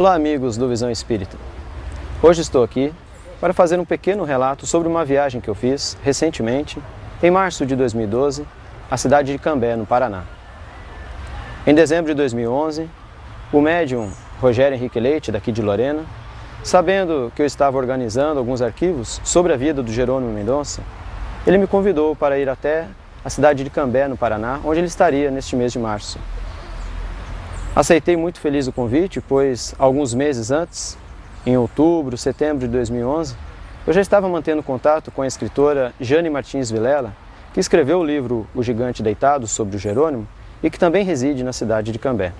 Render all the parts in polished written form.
Olá amigos do Visão Espírita. Hoje estou aqui para fazer um pequeno relato sobre uma viagem que eu fiz recentemente, em março de 2012, à cidade de Cambé, no Paraná. Em dezembro de 2011, o médium Rogério Henrique Leite, daqui de Lorena, sabendo que eu estava organizando alguns arquivos sobre a vida do Jerônimo Mendonça, ele me convidou para ir até a cidade de Cambé, no Paraná, onde ele estaria neste mês de março. Aceitei muito feliz o convite, pois alguns meses antes, em outubro, setembro de 2011, eu já estava mantendo contato com a escritora Jane Martins Vilela, que escreveu o livro O Gigante Deitado sobre o Jerônimo e que também reside na cidade de Cambé.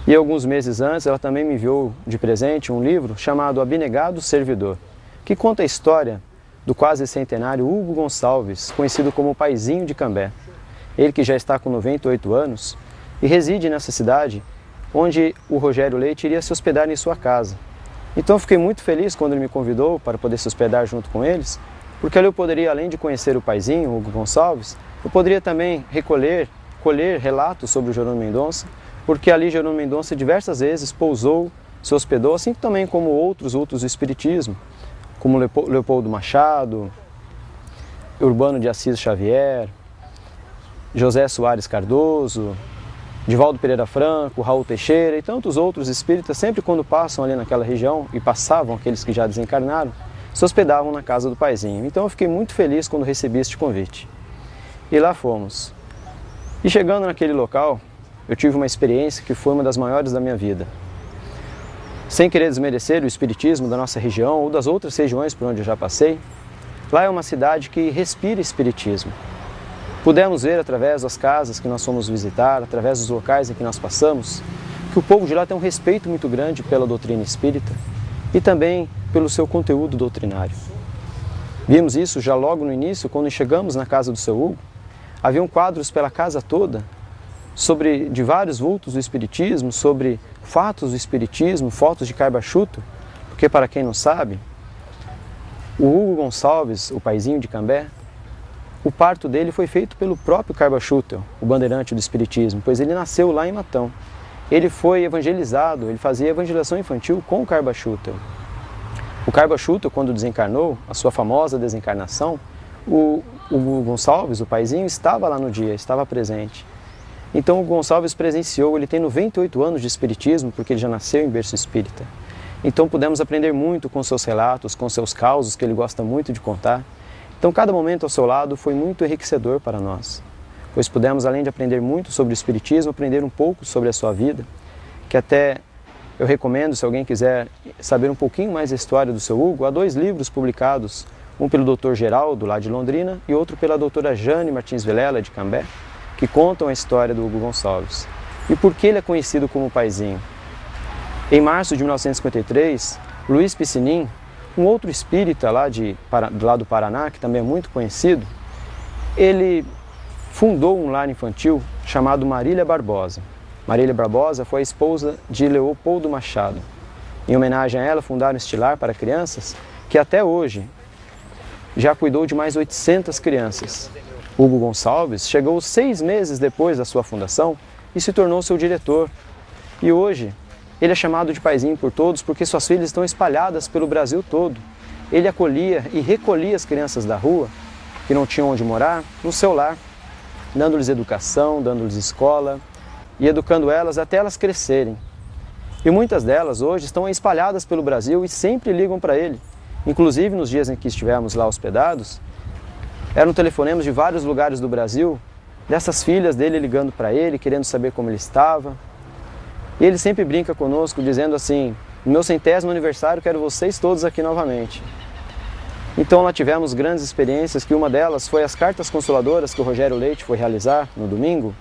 E alguns meses antes, ela também me enviou de presente um livro chamado Abnegado Servidor, que conta a história do quase centenário Hugo Gonçalves, conhecido como o Paizinho de Cambé. Ele que já está com 98 anos e reside nessa cidade, onde o Rogério Leite iria se hospedar em sua casa. Então eu fiquei muito feliz quando ele me convidou para poder se hospedar junto com eles, porque ali eu poderia, além de conhecer o Paizinho, Hugo Gonçalves, eu poderia também colher relatos sobre o Jerônimo Mendonça, porque ali Jerônimo Mendonça diversas vezes pousou, se hospedou, assim também como outros do Espiritismo, como Leopoldo Machado, Urbano de Assis Xavier, José Soares Cardoso, Divaldo Pereira Franco, Raul Teixeira e tantos outros espíritas, sempre quando passam ali naquela região, e passavam aqueles que já desencarnaram, se hospedavam na casa do Paizinho. Então eu fiquei muito feliz quando recebi este convite. E lá fomos. E chegando naquele local, eu tive uma experiência que foi uma das maiores da minha vida. Sem querer desmerecer o espiritismo da nossa região ou das outras regiões por onde eu já passei, lá é uma cidade que respira espiritismo. Pudemos ver através das casas que nós fomos visitar, através dos locais em que nós passamos, que o povo de lá tem um respeito muito grande pela doutrina espírita e também pelo seu conteúdo doutrinário. Vimos isso já logo no início, quando chegamos na casa do seu Hugo. Haviam quadros pela casa toda de vários vultos do espiritismo, sobre fatos do espiritismo, fotos de Carbachuto, porque para quem não sabe, o Hugo Gonçalves, o Paizinho de Cambé, o parto dele foi feito pelo próprio Carbachuto, o bandeirante do espiritismo, pois ele nasceu lá em Matão. Ele foi evangelizado, ele fazia evangelização infantil com o Carbachuto. O Carbachuto, quando desencarnou, a sua famosa desencarnação, o Gonçalves, o Paizinho, estava lá no dia, estava presente. Então o Gonçalves presenciou, ele tem 98 anos de espiritismo, porque ele já nasceu em berço espírita. Então pudemos aprender muito com seus relatos, com seus causos, que ele gosta muito de contar. Então cada momento ao seu lado foi muito enriquecedor para nós, pois pudemos, além de aprender muito sobre o espiritismo, aprender um pouco sobre a sua vida, que até eu recomendo, se alguém quiser saber um pouquinho mais da história do seu Hugo, há 2 livros publicados, um pelo Dr. Geraldo, lá de Londrina, e outro pela doutora Jane Martins Vilela, de Cambé, que contam a história do Hugo Gonçalves. E por que ele é conhecido como Paizinho? Em março de 1953, Luiz Piscinin, um outro espírita lá do Paraná, que também é muito conhecido, ele fundou um lar infantil chamado Marília Barbosa. Marília Barbosa foi a esposa de Leopoldo Machado. Em homenagem a ela, fundaram este lar para crianças, que até hoje já cuidou de mais 800 crianças. Hugo Gonçalves chegou 6 meses depois da sua fundação e se tornou seu diretor. E hoje ele é chamado de Paizinho por todos porque suas filhas estão espalhadas pelo Brasil todo. Ele acolhia e recolhia as crianças da rua, que não tinham onde morar, no seu lar, dando-lhes educação, dando-lhes escola e educando elas até elas crescerem. E muitas delas hoje estão espalhadas pelo Brasil e sempre ligam para ele. Inclusive nos dias em que estivemos lá hospedados, eram telefonemas de vários lugares do Brasil, dessas filhas dele ligando para ele, querendo saber como ele estava. E ele sempre brinca conosco, dizendo assim: no meu 100º aniversário quero vocês todos aqui novamente. Então lá tivemos grandes experiências, que uma delas foi as cartas consoladoras que o Rogério Leite foi realizar no domingo,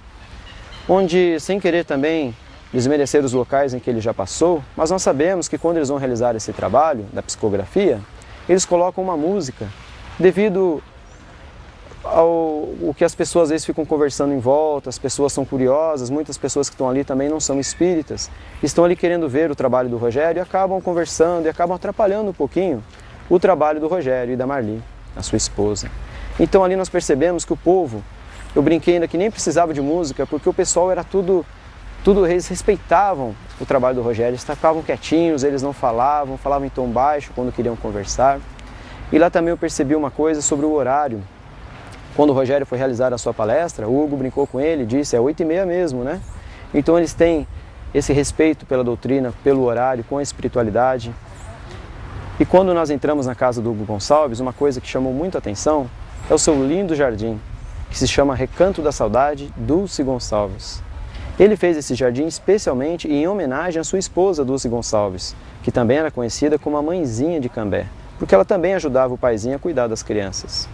onde, sem querer também desmerecer os locais em que ele já passou, mas nós sabemos que quando eles vão realizar esse trabalho da psicografia, eles colocam uma música, devido ao que as pessoas às vezes ficam conversando em volta, as pessoas são curiosas, muitas pessoas que estão ali também não são espíritas, estão ali querendo ver o trabalho do Rogério e acabam conversando e acabam atrapalhando um pouquinho o trabalho do Rogério e da Marli, a sua esposa. Então ali nós percebemos que o povo, eu brinquei ainda que nem precisava de música, porque o pessoal era tudo eles respeitavam o trabalho do Rogério. Eles ficavam quietinhos, eles não falavam, falavam em tom baixo quando queriam conversar. E lá também eu percebi uma coisa sobre o horário. Quando o Rogério foi realizar a sua palestra, o Hugo brincou com ele e disse, é 8h30 mesmo, né? Então eles têm esse respeito pela doutrina, pelo horário, com a espiritualidade. E quando nós entramos na casa do Hugo Gonçalves, uma coisa que chamou muito a atenção é o seu lindo jardim, que se chama Recanto da Saudade, Dulce Gonçalves. Ele fez esse jardim especialmente em homenagem à sua esposa, Dulce Gonçalves, que também era conhecida como a mãezinha de Cambé, porque ela também ajudava o paizinho a cuidar das crianças.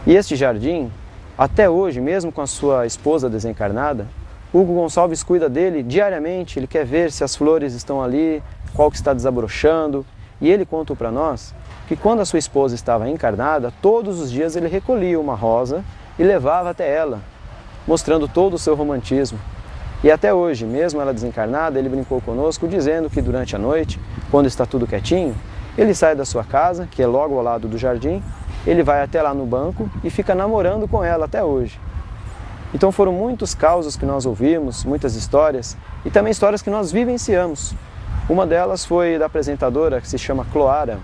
E este jardim, até hoje, mesmo com a sua esposa desencarnada, Hugo Gonçalves cuida dele diariamente, ele quer ver se as flores estão ali, qual que está desabrochando. E ele contou para nós que quando a sua esposa estava encarnada, todos os dias ele recolhia uma rosa e levava até ela, mostrando todo o seu romantismo. E até hoje, mesmo ela desencarnada, ele brincou conosco dizendo que durante a noite, quando está tudo quietinho, ele sai da sua casa, que é logo ao lado do jardim, ele vai até lá no banco e fica namorando com ela até hoje. Então foram muitos causos que nós ouvimos, muitas histórias, e também histórias que nós vivenciamos. Uma delas foi da apresentadora que se chama Cloara.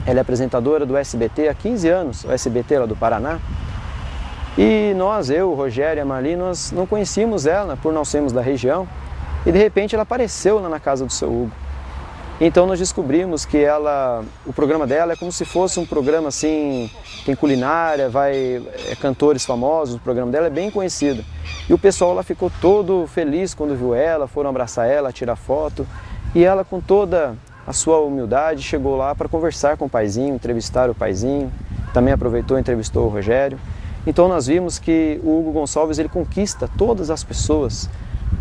Ela é apresentadora do SBT há 15 anos, o SBT lá do Paraná. E nós, eu, o Rogério e a Marli, nós não conhecíamos ela por não sermos da região. E de repente ela apareceu lá na casa do seu Hugo. Então nós descobrimos que o programa dela é como se fosse um programa assim, tem culinária, cantores famosos, o programa dela é bem conhecido. E o pessoal lá ficou todo feliz quando viu ela, foram abraçar ela, tirar foto. E ela, com toda a sua humildade, chegou lá para conversar com o paizinho, entrevistar o paizinho, também aproveitou e entrevistou o Rogério. Então nós vimos que o Hugo Gonçalves ele conquista todas as pessoas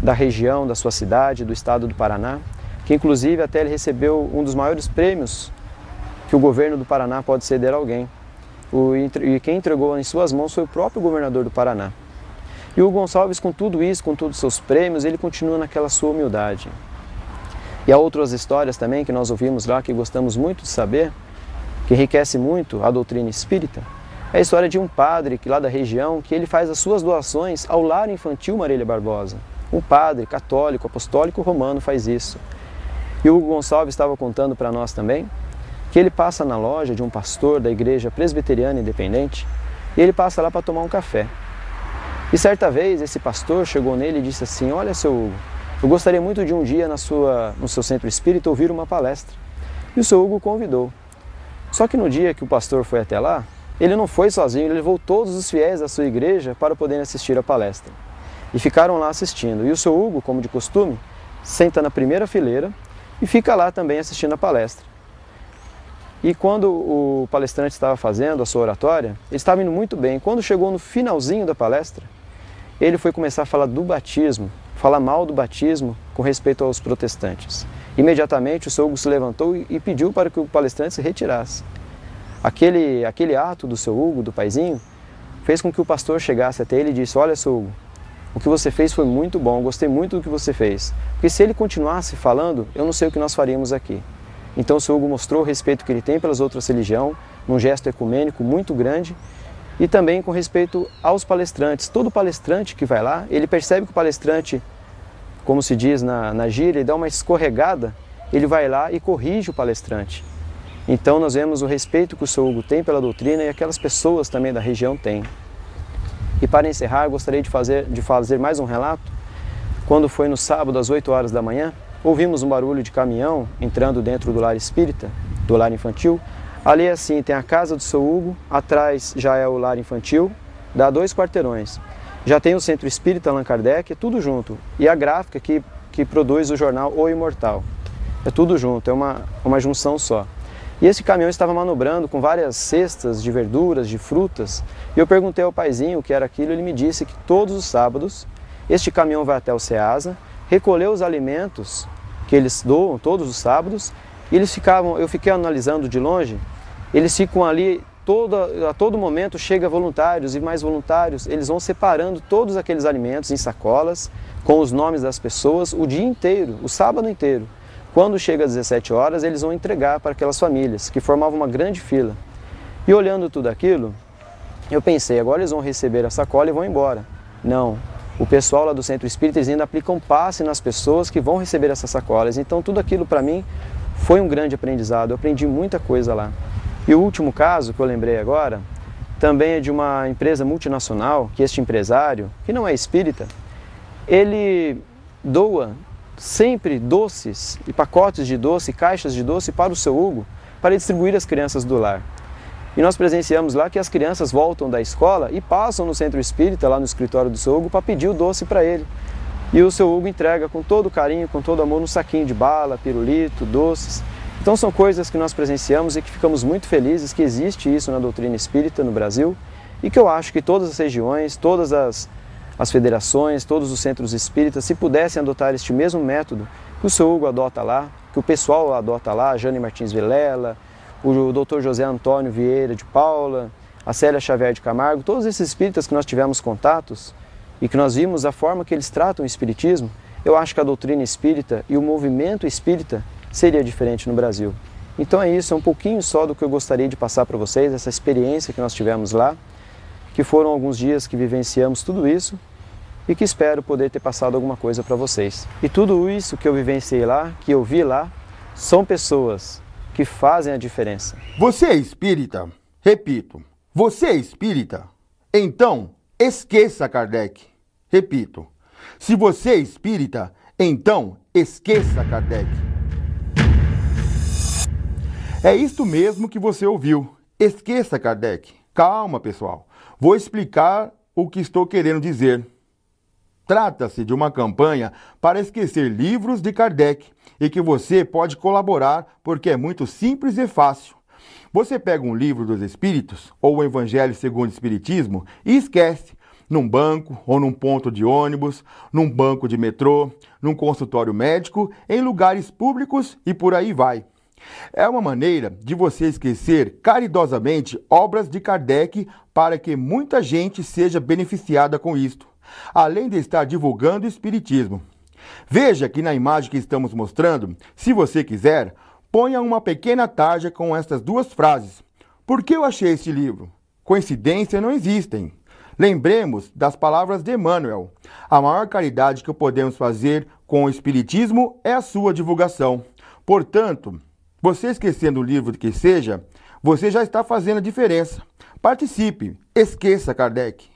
da região, da sua cidade, do estado do Paraná, que inclusive até ele recebeu um dos maiores prêmios que o governo do Paraná pode ceder a alguém. E quem entregou em suas mãos foi o próprio governador do Paraná. E o Hugo Gonçalves, com tudo isso, com todos os seus prêmios, ele continua naquela sua humildade. E há outras histórias também que nós ouvimos lá, que gostamos muito de saber, que enriquece muito a doutrina espírita. É a história de um padre que lá da região, que ele faz as suas doações ao Lar Infantil Marília Barbosa. Um padre católico, apostólico romano faz isso. E o Hugo Gonçalves estava contando para nós também que ele passa na loja de um pastor da igreja presbiteriana independente e ele passa lá para tomar um café. E certa vez esse pastor chegou nele e disse assim, olha seu Hugo, eu gostaria muito de um dia no seu centro espírita ouvir uma palestra. E o seu Hugo convidou. Só que no dia que o pastor foi até lá, ele não foi sozinho, ele levou todos os fiéis da sua igreja para poderem assistir a palestra. E ficaram lá assistindo. E o seu Hugo, como de costume, senta na primeira fileira e fica lá também assistindo a palestra. E quando o palestrante estava fazendo a sua oratória, ele estava indo muito bem. Quando chegou no finalzinho da palestra, ele foi começar a falar do batismo, falar mal do batismo com respeito aos protestantes. Imediatamente o seu Hugo se levantou e pediu para que o palestrante se retirasse. Aquele ato do seu Hugo, do paizinho, fez com que o pastor chegasse até ele e disse, olha seu Hugo, o que você fez foi muito bom, gostei muito do que você fez. Porque se ele continuasse falando, eu não sei o que nós faríamos aqui. Então o seu Hugo mostrou o respeito que ele tem pelas outras religiões, num gesto ecumênico muito grande, e também com respeito aos palestrantes. Todo palestrante que vai lá, ele percebe que o palestrante, como se diz na gíria, ele dá uma escorregada, ele vai lá e corrige o palestrante. Então nós vemos o respeito que o seu Hugo tem pela doutrina e aquelas pessoas também da região têm. E para encerrar, gostaria de fazer mais um relato. Quando foi no sábado, às 8 horas da manhã, ouvimos um barulho de caminhão entrando dentro do lar espírita, do lar infantil. Ali assim, tem a casa do seu Hugo, atrás já é o lar infantil, dá 2 quarteirões. Já tem o centro espírita Allan Kardec, é tudo junto. E a gráfica que produz o jornal O Imortal. É tudo junto, é uma junção só. E esse caminhão estava manobrando com várias cestas de verduras, de frutas. E eu perguntei ao paizinho o que era aquilo, ele me disse que todos os sábados este caminhão vai até o Ceasa, recolher os alimentos que eles doam todos os sábados, e eu fiquei analisando de longe, eles ficam ali, a todo momento chega voluntários e mais voluntários, eles vão separando todos aqueles alimentos em sacolas, com os nomes das pessoas, o dia inteiro, o sábado inteiro. Quando chega às 17 horas, eles vão entregar para aquelas famílias, que formavam uma grande fila. E olhando tudo aquilo, eu pensei, agora eles vão receber a sacola e vão embora. Não, o pessoal lá do Centro Espírita, eles ainda aplicam passe nas pessoas que vão receber essas sacolas. Então tudo aquilo para mim foi um grande aprendizado, eu aprendi muita coisa lá. E o último caso que eu lembrei agora, também é de uma empresa multinacional, que este empresário, que não é espírita, ele doa sempre doces e pacotes de doce, caixas de doce para o seu Hugo, para distribuir às crianças do lar. E nós presenciamos lá que as crianças voltam da escola e passam no Centro Espírita, lá no escritório do seu Hugo, para pedir o doce para ele. E o seu Hugo entrega com todo carinho, com todo amor, um saquinho de bala, pirulito, doces. Então são coisas que nós presenciamos e que ficamos muito felizes que existe isso na doutrina espírita no Brasil e que eu acho que todas as regiões, todas as federações, todos os centros espíritas, se pudessem adotar este mesmo método que o seu Hugo adota lá, que o pessoal adota lá, a Jane Martins Vilela, o Dr. José Antônio Vieira de Paula, a Célia Xavier de Camargo, todos esses espíritas que nós tivemos contatos e que nós vimos a forma que eles tratam o espiritismo, eu acho que a doutrina espírita e o movimento espírita seria diferente no Brasil. Então é isso, é um pouquinho só do que eu gostaria de passar para vocês, essa experiência que nós tivemos lá, que foram alguns dias que vivenciamos tudo isso e que espero poder ter passado alguma coisa para vocês. E tudo isso que eu vivenciei lá, que eu vi lá, são pessoas que fazem a diferença. Você é espírita? Repito, você é espírita? Então, esqueça Kardec. Repito, se você é espírita, então esqueça Kardec. É isto mesmo que você ouviu. Esqueça Kardec. Calma, pessoal. Vou explicar o que estou querendo dizer. Trata-se de uma campanha para esquecer livros de Kardec e que você pode colaborar porque é muito simples e fácil. Você pega um livro dos Espíritos ou o Evangelho segundo o Espiritismo e esquece num banco ou num ponto de ônibus, num banco de metrô, num consultório médico, em lugares públicos e por aí vai. É uma maneira de você esquecer caridosamente obras de Kardec para que muita gente seja beneficiada com isto, além de estar divulgando o Espiritismo. Veja que na imagem que estamos mostrando, se você quiser, ponha uma pequena tarja com estas duas frases. Por que eu achei este livro? Coincidência não existem. Lembremos das palavras de Emmanuel. A maior caridade que podemos fazer com o Espiritismo é a sua divulgação. Portanto, você esquecendo o livro que seja, você já está fazendo a diferença. Participe, esqueça Kardec.